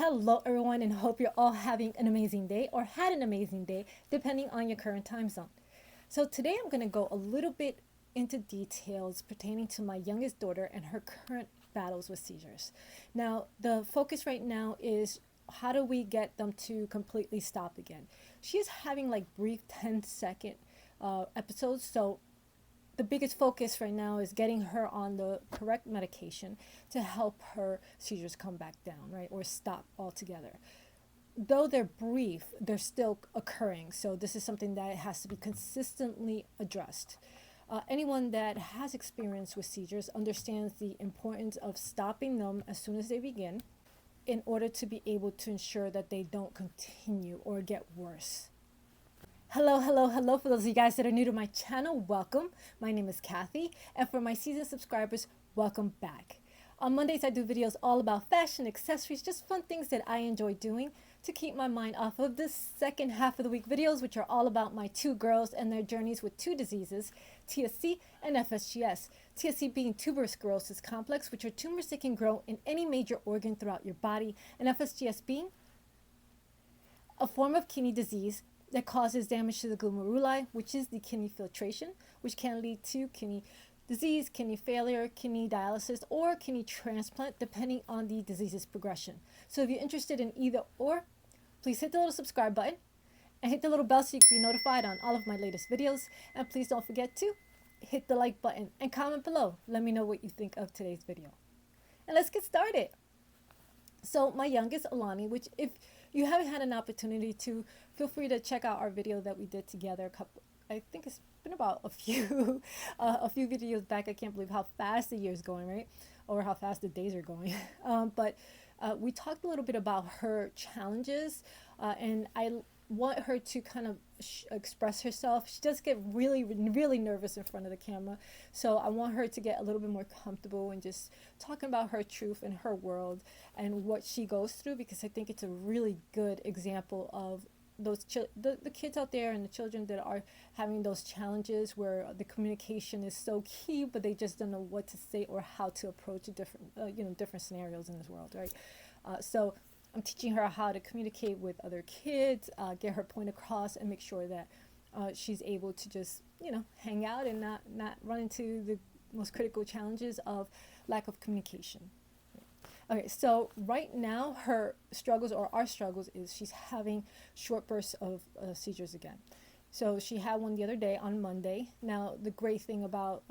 Hello, everyone, and hope you're all having an amazing day or had an amazing day, depending on your current time zone. So, today I'm going to go a little bit into details pertaining to my youngest daughter and her current battles with seizures. Now, the focus right now is how do we get them to completely stop again? She's having like brief 10-second episodes, so the biggest focus right now is getting her on the correct medication to help her seizures come back down, right, or stop altogether. Though they're brief, they're still occurring, so this is something that has to be consistently addressed. Anyone that has experience with seizures understands the importance of stopping them as soon as they begin in order to be able to ensure that they don't continue or get worse. Hello, hello, hello. For those of you guys that are new to my channel, welcome. My name is Kathy, and for my seasoned subscribers, welcome back. On Mondays, I do videos all about fashion, accessories, just fun things that I enjoy doing to keep my mind off of the second half of the week videos, which are all about my two girls and their journeys with two diseases, TSC and FSGS. TSC being Tuberous Sclerosis Complex, which are tumors that can grow in any major organ throughout your body, and FSGS being a form of kidney disease that causes damage to the glomeruli, which is the kidney filtration, which can lead to kidney disease, kidney failure, kidney dialysis, or kidney transplant, depending on the disease's progression. So if you're interested in either or, please hit the little subscribe button and hit the little bell so you can be notified on all of my latest videos. And please don't forget to hit the like button and comment below. Let me know what you think of today's video. And let's get started. So my youngest, Alani, which if you haven't had an opportunity to, feel free to check out our video that we did together I think it's been about a few a few videos back. I can't believe how fast the year's going, right? Or how fast the days are going. But we talked a little bit about her challenges, and I want her to kind of express herself. She does get really, really nervous in front of the camera, so I want her to get a little bit more comfortable and just talking about her truth and her world and what she goes through, because I think it's a really good example of those the kids out there and the children that are having those challenges where the communication is so key, but they just don't know what to say or how to approach different different scenarios in this world, right? So I'm teaching her how to communicate with other kids, get her point across, and make sure that she's able to just, hang out and not run into the most critical challenges of lack of communication. Okay, so right now her struggles, or our struggles, is she's having short bursts of seizures again. So she had one the other day on Monday. Now, the great thing about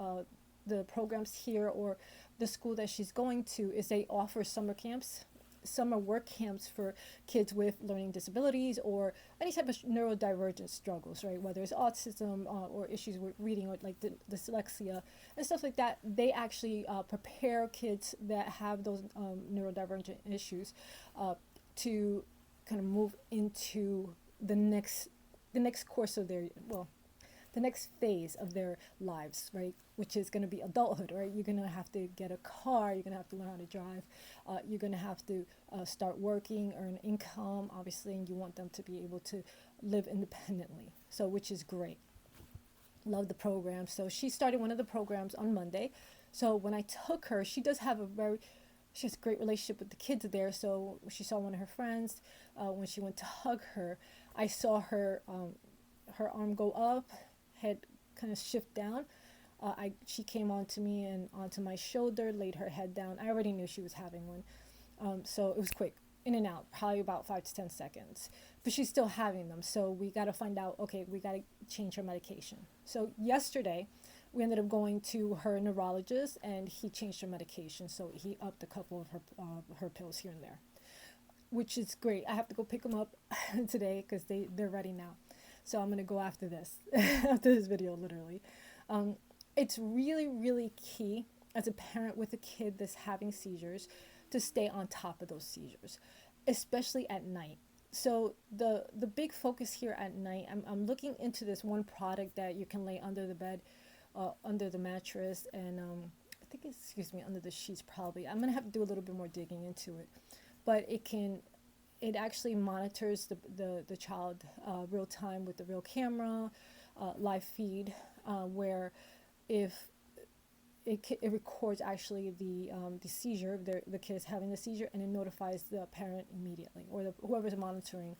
the programs here or the school that she's going to is they offer summer work camps for kids with learning disabilities or any type of neurodivergent struggles, right? Whether it's autism or issues with reading, or like the dyslexia and stuff like that. They actually prepare kids that have those neurodivergent issues to kind of move into the next course of their, the next phase of their lives, right? Which is going to be adulthood, right? You're going to have to get a car, you're going to have to learn how to drive, you're going to have to start working, earn income, obviously, and you want them to be able to live independently. So, which is great. Love the program. So she started one of the programs on Monday. So when I took her, she has a great relationship with the kids there. So she saw one of her friends. When she went to hug her, I saw her arm go up, head kind of shift down. She came onto me and onto my shoulder, laid her head down. I already knew she was having one, so it was quick, in and out, probably about 5 to 10 seconds. But she's still having them, so we got to find out. Okay, we got to change her medication. So yesterday, we ended up going to her neurologist, and he changed her medication. So he upped a couple of her pills here and there, which is great. I have to go pick them up today because they're ready now. So I'm going to go after this, after this video, literally. It's really, really key as a parent with a kid that's having seizures to stay on top of those seizures, especially at night. So the big focus here at night, I'm looking into this one product that you can lay under the bed, under the mattress, and I think it's, under the sheets probably. I'm going to have to do a little bit more digging into it. But it actually monitors the child real time with the real camera, live feed, where if it records actually the seizure, the kid is having the seizure, and it notifies the parent immediately, or whoever's monitoring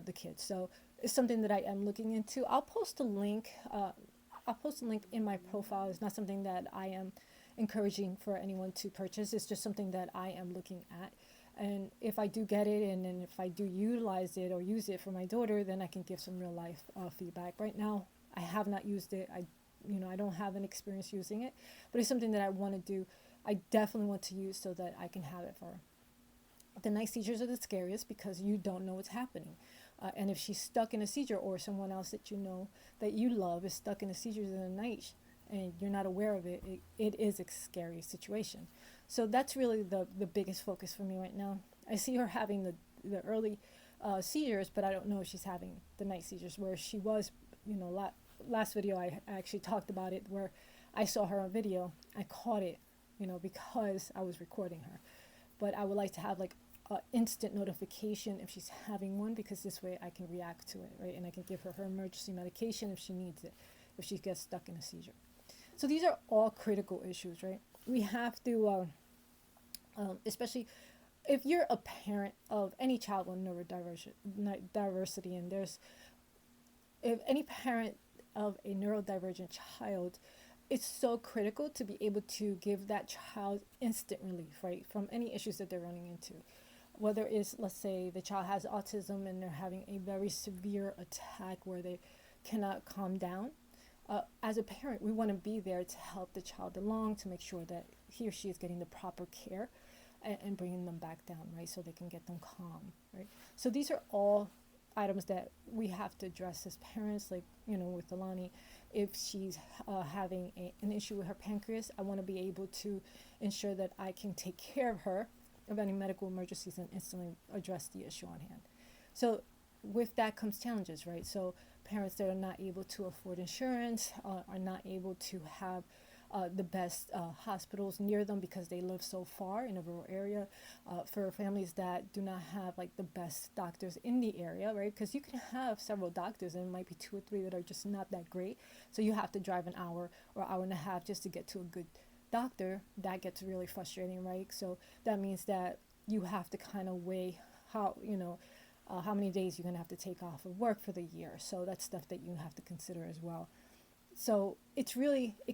the kid. So it's something that I am looking into. I'll post a link. I'll post a link in my profile. It's not something that I am encouraging for anyone to purchase. It's just something that I am looking at. And if I do get it, and then if I do utilize it or use it for my daughter, then I can give some real life feedback. Right now, I have not used it. I don't have an experience using it, but it's something that I want to do. I definitely want to use so that I can have it for her. The night seizures are the scariest because you don't know what's happening. And if she's stuck in a seizure, or someone else that you know that you love is stuck in a seizure in the night and you're not aware of it, it is a scary situation. So that's really the biggest focus for me right now. I see her having the early seizures, but I don't know if she's having the night seizures, where she was, last video I actually talked about it, where I saw her on video. I caught it, because I was recording her. But I would like to have like instant notification if she's having one, because this way I can react to it, right? And I can give her emergency medication if she needs it, if she gets stuck in a seizure. So these are all critical issues, right? We have to, especially if you're a parent of any child with neurodiversity, and if any parent of a neurodivergent child, it's so critical to be able to give that child instant relief, right, from any issues that they're running into. Whether it's, let's say, the child has autism and they're having a very severe attack where they cannot calm down. As a parent, we want to be there to help the child along, to make sure that he or she is getting the proper care and bringing them back down, right, so they can get them calm, right? So these are all items that we have to address as parents, like, with Alani. If she's having an issue with her pancreas, I want to be able to ensure that I can take care of her of any medical emergencies and instantly address the issue on hand. So with that comes challenges, right? So parents that are not able to afford insurance, are not able to have the best hospitals near them because they live so far in a rural area. For families that do not have like the best doctors in the area, right? Because you can have several doctors and it might be 2 or 3 that are just not that great. So you have to drive an hour or hour and a half just to get to a good doctor. That gets really frustrating, right? So that means that you have to kind of weigh how many days you're going to have to take off of work for the year. So that's stuff that you have to consider as well. So it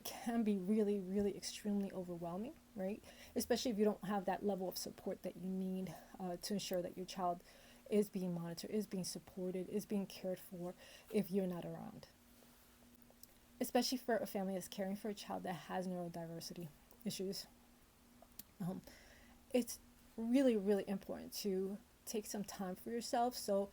can be really, really extremely overwhelming, right? Especially if you don't have that level of support that you need to ensure that your child is being monitored, is being supported, is being cared for if you're not around. Especially for a family that's caring for a child that has neurodiversity issues. It's really, really important to take some time for yourself. So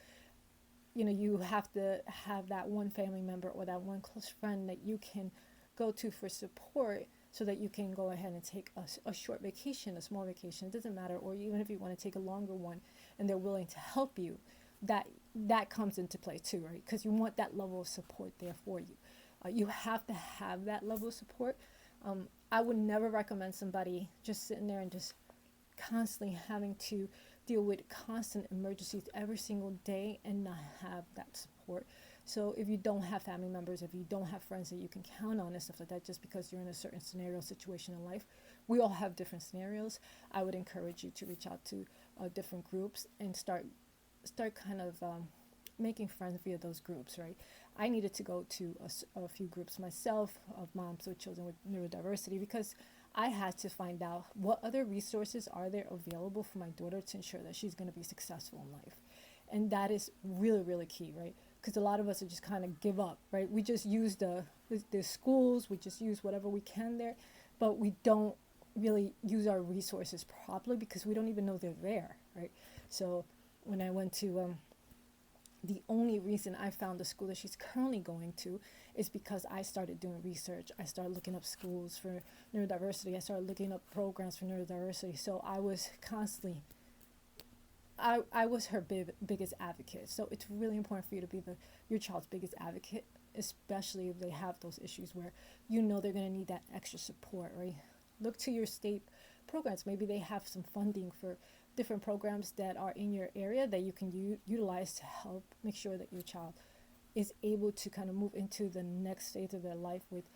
you have to have that one family member or that one close friend that you can go to for support, so that you can go ahead and take a short vacation, a small vacation, it doesn't matter, or even if you want to take a longer one and they're willing to help you, that comes into play too, right? Because you want that level of support there for you. You have to have that level of support. I would never recommend somebody just sitting there and just constantly having to deal with constant emergencies every single day and not have that support. So if you don't have family members, if you don't have friends that you can count on and stuff like that, just because you're in a certain scenario situation in life, we all have different scenarios. I would encourage you to reach out to different groups and start kind of making friends via those groups, right? I needed to go to a few groups myself of moms with children with neurodiversity, because I had to find out what other resources are there available for my daughter to ensure that she's going to be successful in life. And that is really, really key, right? Because a lot of us are just kind of give up, right? We just use the schools, we just use whatever we can there, but we don't really use our resources properly because we don't even know they're there, right? So when I went to the only reason I found the school that she's currently going to is because I started doing research. I started looking up schools for neurodiversity. I started looking up programs for neurodiversity. So I was constantly, I was her biggest advocate. So it's really important for you to be your child's biggest advocate, especially if they have those issues where they're going to need that extra support, right? Look to your state programs. Maybe they have some funding for different programs that are in your area that you can utilize to help make sure that your child is able to kind of move into the next stage of their life with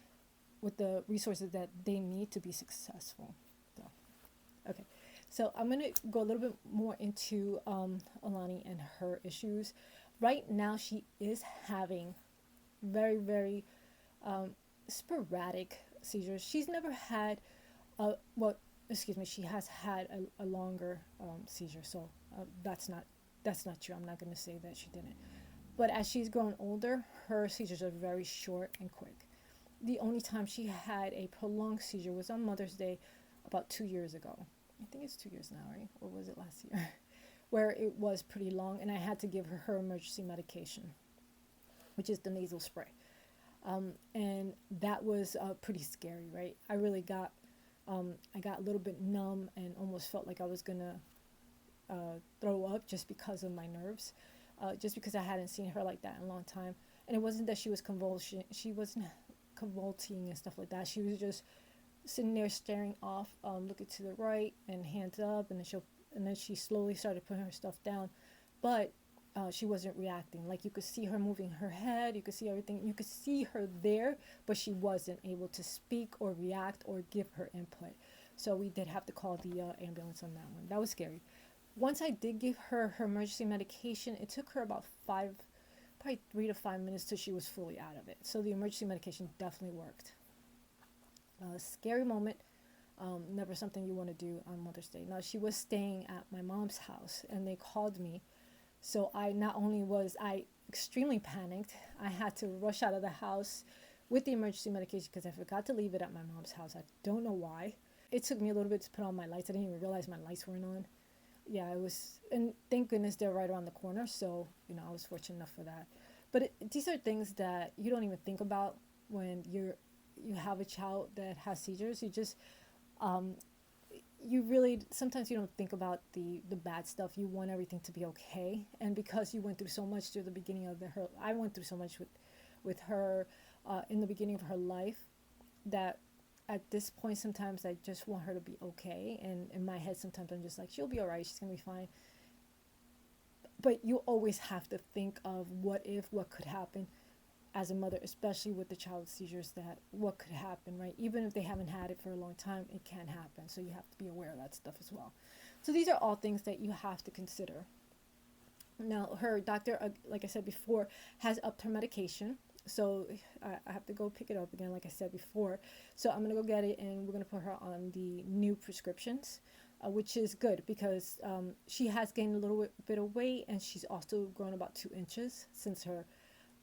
with the resources that they need to be successful. So, okay. So I'm going to go a little bit more into Alani and her issues. Right now, she is having very, very sporadic seizures. She's never had she has had a longer seizure. So that's not true. I'm not going to say that she didn't. But as she's grown older, her seizures are very short and quick. The only time she had a prolonged seizure was on Mother's Day about 2 years ago. I think it's 2 years now, right? Or was it last year? Where it was pretty long, and I had to give her emergency medication, which is the nasal spray. And that was pretty scary, right? I got a little bit numb and almost felt like I was gonna throw up just because of my nerves, just because I hadn't seen her like that in a long time. And it wasn't that she was convulsing; she wasn't convulsing and stuff like that. She was just sitting there staring off, looking to the right and hands up, and then she slowly started putting her stuff down, but she wasn't reacting. Like, you could see her moving her head, you could see everything, you could see her there, but she wasn't able to speak or react or give her input. So we did have to call the ambulance on that one. That was scary. Once I did give her emergency medication, it took her about probably 3 to 5 minutes till she was fully out of it. So the emergency medication definitely worked. Scary moment. Never something you want to do on Mother's Day. Now, she was staying at my mom's house, and they called me. So not only was I extremely panicked, I had to rush out of the house with the emergency medication because I forgot to leave it at my mom's house. I don't know why. It took me a little bit to put on my lights. I didn't even realize my lights weren't on. Yeah, it was, and thank goodness they're right around the corner. So, I was fortunate enough for that. But these are things that you don't even think about when you have a child that has seizures. You really, sometimes you don't think about the bad stuff. You want everything to be okay, and because you went through so much through the beginning of I went through so much with her in the beginning of her life, that at this point sometimes I just want her to be okay, and in my head sometimes I'm just like, she'll be all right, she's gonna be fine. But you always have to think of what could happen as a mother, especially with the child seizures, that what could happen, right? Even if they haven't had it for a long time, it can happen. So you have to be aware of that stuff as well. So these are all things that you have to consider. Now, her doctor, like I said before, has upped her medication. So I have to go pick it up again, like I said before. So I'm going to go get it, and we're going to put her on the new prescriptions, which is good because she has gained a little bit of weight, and she's also grown about 2 inches since her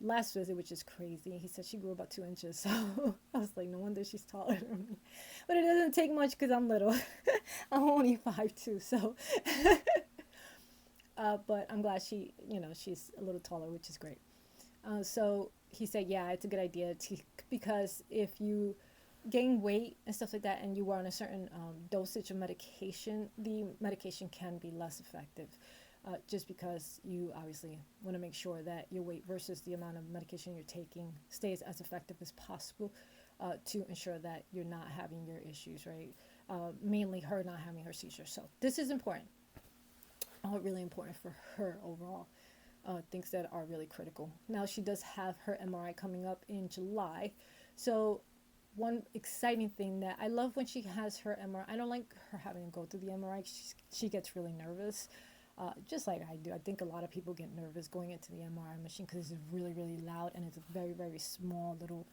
last visit, which is crazy. He said she grew about 2 inches. So I was like, no wonder she's taller than me. But it doesn't take much because I'm little. I'm only 5'2", so. But I'm glad she's a little taller, which is great. So he said, yeah, it's a good idea because if you gain weight and stuff like that and you are on a certain dosage of medication, the medication can be less effective. Just because you obviously want to make sure that your weight versus the amount of medication you're taking stays as effective as possible, to ensure that you're not having your issues, right? Mainly her not having her seizures. So this is important. Really important for her overall. Things that are really critical. Now, she does have her MRI coming up in July. So one exciting thing that I love when she has her MRI, I don't like her having to go through the MRI. She gets really nervous. Just like I do. I think a lot of people get nervous going into the MRI machine because it's really, really loud, and it's a very, very small little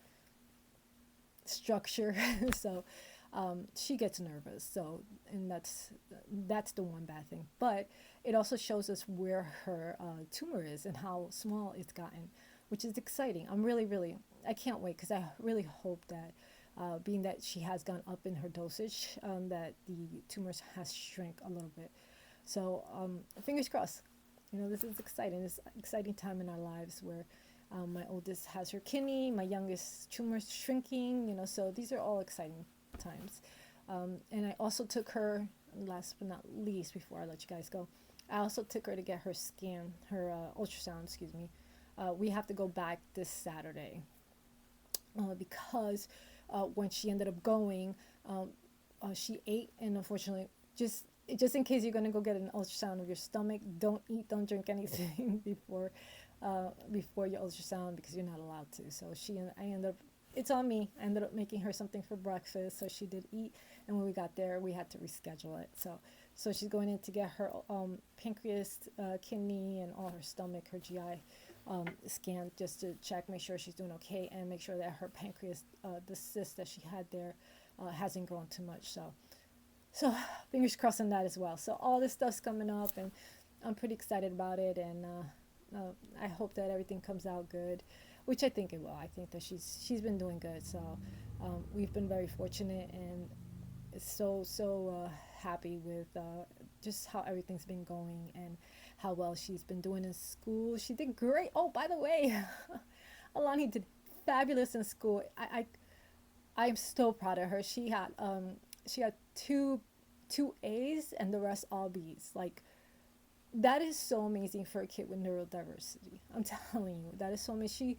structure. So she gets nervous. So, and that's the one bad thing. But it also shows us where her tumor is and how small it's gotten, which is exciting. I'm really, really, I can't wait because I really hope that being that she has gone up in her dosage, that the tumors has shrunk a little bit. So fingers crossed. This is exciting. This exciting time in our lives where my oldest has her kidney, my youngest tumor's shrinking. So these are all exciting times. And I also took her, last but not least, before I let you guys go, I also took her to get her scan, her ultrasound, excuse me. We have to go back this Saturday because when she ended up going, she ate, and unfortunately, just in case you're going to go get an ultrasound of your stomach, don't eat, don't drink anything before your ultrasound because you're not allowed to. So I ended up it's on me. I ended up making her something for breakfast, so she did eat. And when we got there, we had to reschedule it. So she's going in to get her pancreas, kidney, and all her stomach, her GI scanned just to check, make sure she's doing okay, and make sure that her pancreas, the cyst that she had there, hasn't grown too much. So fingers crossed on that as well. So all this stuff's coming up, and I'm pretty excited about it, and I hope that everything comes out good, which I think it will. I think that she's been doing good. So we've been very fortunate, and so happy with just how everything's been going and how well she's been doing in school. She did great. Oh, by the way, Alani did fabulous in school. I am so proud of her. She had two A's and the rest all B's. Like, that is so amazing for a kid with neurodiversity. I'm telling you, that is so amazing.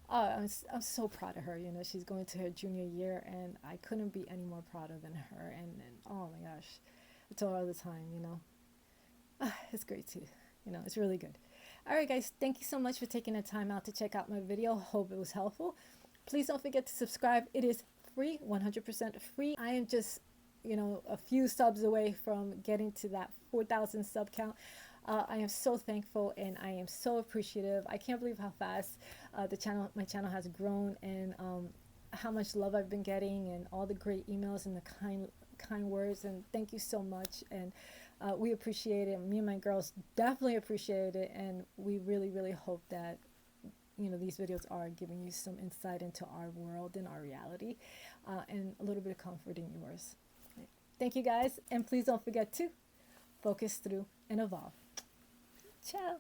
I'm so proud of her. You know, she's going to her junior year, and I couldn't be any more prouder than her. And oh my gosh, I tell her all the time, you know, it's great too. You know, it's really good. All right, guys, thank you so much for taking the time out to check out my video. Hope it was helpful. Please don't forget to subscribe. It is free, 100% free. I am just, you know, a few subs away from getting to that 4,000 sub count. I am so thankful, and I am so appreciative. I can't believe how fast my channel has grown, and how much love I've been getting, and all the great emails and the kind words. And thank you so much. And we appreciate it. Me and my girls definitely appreciate it, and we really hope that, you know, these videos are giving you some insight into our world and our reality, and a little bit of comfort in yours. Thank you, guys, and please don't forget to focus through and evolve. Ciao.